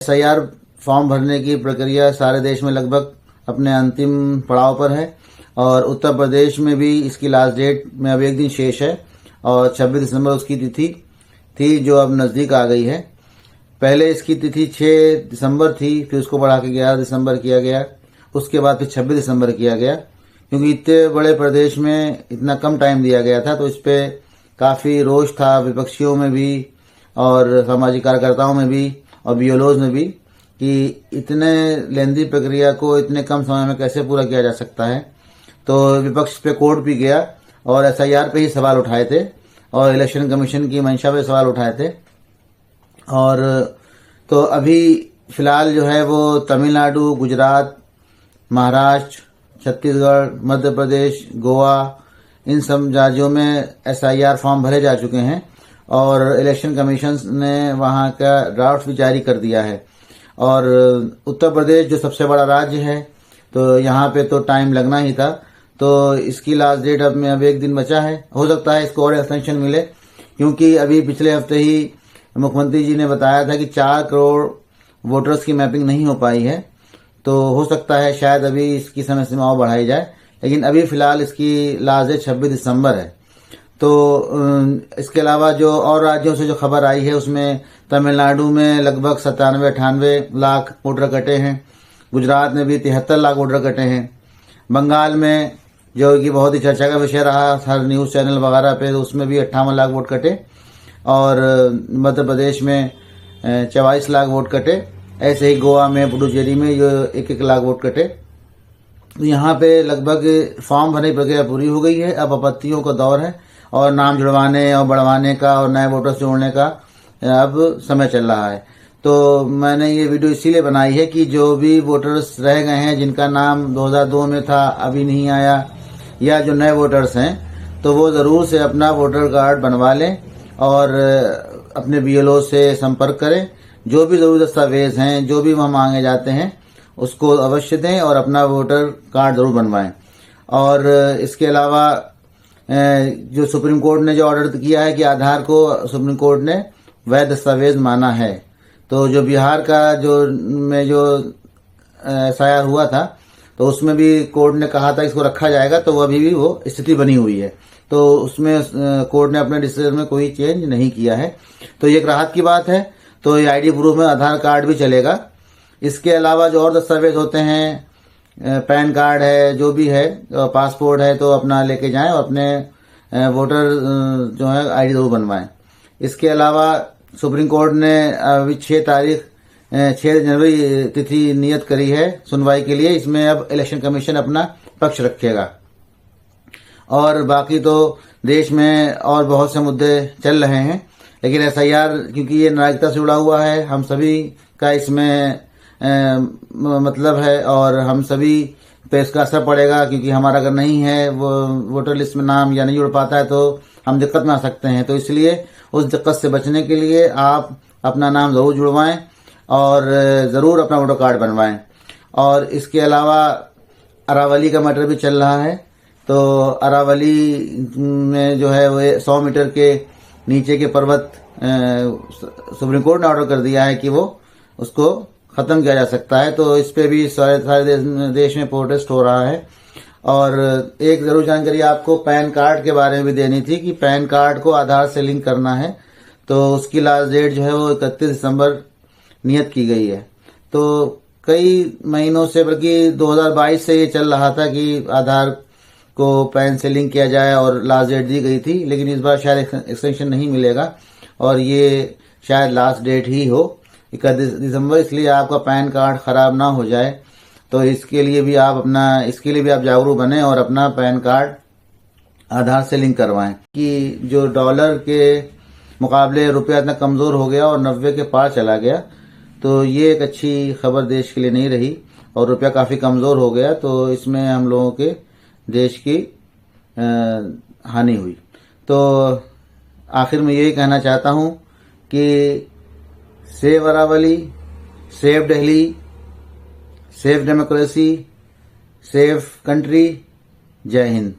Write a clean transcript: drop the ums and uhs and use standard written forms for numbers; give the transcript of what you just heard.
SIR form भरने की प्रक्रिया सारे देश में लगभग अपने अंतिम पड़ाव पर है और उत्तर प्रदेश में भी इसकी लास्ट डेट में अब एक दिन शेष है और 26 दिसंबर उसकी तिथि थी जो अब नज़दीक आ गई है। पहले इसकी तिथि 6 दिसंबर थी, फिर उसको बढ़ा के 11 दिसंबर किया गया, उसके बाद फिर 26 दिसंबर किया गया। क्योंकि इतने बड़े प्रदेश में इतना कम टाइम दिया गया था तो इस पर काफ़ी रोष था विपक्षियों में भी और सामाजिक कार्यकर्ताओं में भी और BLOs में भी कि इतने लेंदी प्रक्रिया को इतने कम समय में कैसे पूरा किया जा सकता है। तो विपक्ष पे कोर्ट भी गया और SIR पे ही सवाल उठाए थे और इलेक्शन कमीशन की मंशा पे सवाल उठाए थे। और तो अभी फिलहाल जो है वो तमिलनाडु, गुजरात, महाराष्ट्र, छत्तीसगढ़, मध्य प्रदेश, गोवा, इन सब राज्यों में SIR फॉर्म भरे जा चुके हैं और इलेक्शन कमीशन ने वहाँ का ड्राफ्ट भी जारी कर दिया है। और उत्तर प्रदेश जो सबसे बड़ा राज्य है तो यहाँ पे तो टाइम लगना ही था, तो इसकी लास्ट डेट अब एक दिन बचा है। हो सकता है इसको और एक्सटेंशन मिले क्योंकि अभी पिछले हफ्ते ही मुख्यमंत्री जी ने बताया था कि 4 करोड़ वोटर्स की मैपिंग नहीं हो पाई है, तो हो सकता है शायद अभी इसकी समय सीमा और बढ़ाई जाए, लेकिन अभी फिलहाल इसकी लास्ट डेट 26 दिसंबर है। तो इसके अलावा जो और राज्यों से जो खबर आई है उसमें तमिलनाडु में लगभग 97-98 लाख वोटर कटे हैं, गुजरात में भी 73 लाख वोटर कटे हैं, बंगाल में जो कि बहुत ही चर्चा का विषय रहा हर न्यूज़ चैनल वगैरह पे, तो उसमें भी 58 लाख वोट कटे और मध्य प्रदेश में 44 लाख वोट कटे। ऐसे ही गोवा में, पुडुचेरी में जो 1-1 लाख वोट कटे। तो यहाँ पे लगभग फॉर्म भरने की प्रक्रिया पूरी हो गई है। अब आपत्तियों का दौर है और नाम जुड़वाने और बढ़वाने का और नए वोटर्स जोड़ने का अब समय चल रहा है। तो मैंने ये वीडियो इसीलिए बनाई है कि जो भी वोटर्स रह गए हैं जिनका नाम 2002 में था अभी नहीं आया, या जो नए वोटर्स हैं तो वो ज़रूर से अपना वोटर कार्ड बनवा लें और अपने BLO से संपर्क करें। जो भी ज़रूरी दस्तावेज हैं, जो भी वहाँ मांगे जाते हैं उसको अवश्य दें और अपना वोटर कार्ड ज़रूर बनवाएं। और इसके अलावा जो सुप्रीम कोर्ट ने जो ऑर्डर किया है कि आधार को सुप्रीम कोर्ट ने वैध दस्तावेज माना है, तो जो बिहार का जो SIR हुआ था तो उसमें भी कोर्ट ने कहा था इसको रखा जाएगा, तो वो अभी भी वो स्थिति बनी हुई है, तो उसमें कोर्ट ने अपने डिसीजन में कोई चेंज नहीं किया है। तो ये एक राहत की बात है। तो ये ID प्रूफ में आधार कार्ड भी चलेगा। इसके अलावा जो और दस्तावेज होते हैं, पैन कार्ड है, जो भी है, पासपोर्ट है, तो अपना लेके जाएं और अपने वोटर जो है ID जरूर बनवाएं। इसके अलावा सुप्रीम कोर्ट ने अभी 6 जनवरी तिथि नियत करी है सुनवाई के लिए। इसमें अब इलेक्शन कमीशन अपना पक्ष रखेगा और बाकी तो देश में और बहुत से मुद्दे चल रहे हैं, लेकिन SIR क्योंकि ये नागरिकता से जुड़ा हुआ है, हम सभी का इसमें मतलब है और हम सभी पे इसका असर पड़ेगा क्योंकि हमारा अगर नहीं है वो वोटर लिस्ट में नाम या नहीं जुड़ पाता है तो हम दिक्कत में आ सकते हैं। तो इसलिए उस दिक्कत से बचने के लिए आप अपना नाम ज़रूर जुड़वाएं और ज़रूर अपना वोटर कार्ड बनवाएं। और इसके अलावा अरावली का मैटर भी चल रहा है, तो अरावली में जो है वो 100 मीटर के नीचे के पर्वत सुप्रीम कोर्ट ने ऑर्डर कर दिया है कि वो उसको ख़त्म किया जा सकता है। तो इस पे भी सारे देश में प्रोटेस्ट हो रहा है। और एक ज़रूर जानकारी आपको पैन कार्ड के बारे में भी देनी थी कि पैन कार्ड को आधार से लिंक करना है, तो उसकी लास्ट डेट जो है वो 31 दिसंबर नियत की गई है। तो कई महीनों से, बल्कि 2022 से ये चल रहा था कि आधार को पैन से लिंक किया जाए और लास्ट डेट दी गई थी, लेकिन इस बार शायद एक्सटेंशन नहीं मिलेगा और ये शायद लास्ट डेट ही हो 31 दिसंबर। इसलिए आपका पैन कार्ड ख़राब ना हो जाए, तो इसके लिए भी आप जागरूक बने और अपना पैन कार्ड आधार से लिंक करवाएं। कि जो डॉलर के मुकाबले रुपया इतना कमज़ोर हो गया और 90 के पार चला गया, तो ये एक अच्छी खबर देश के लिए नहीं रही और रुपया काफ़ी कमज़ोर हो गया, तो इसमें हम लोगों के देश की हानि हुई। तो आखिर में यही कहना चाहता हूँ कि save Aravalli, save Delhi, save democracy, save country. जय हिंद।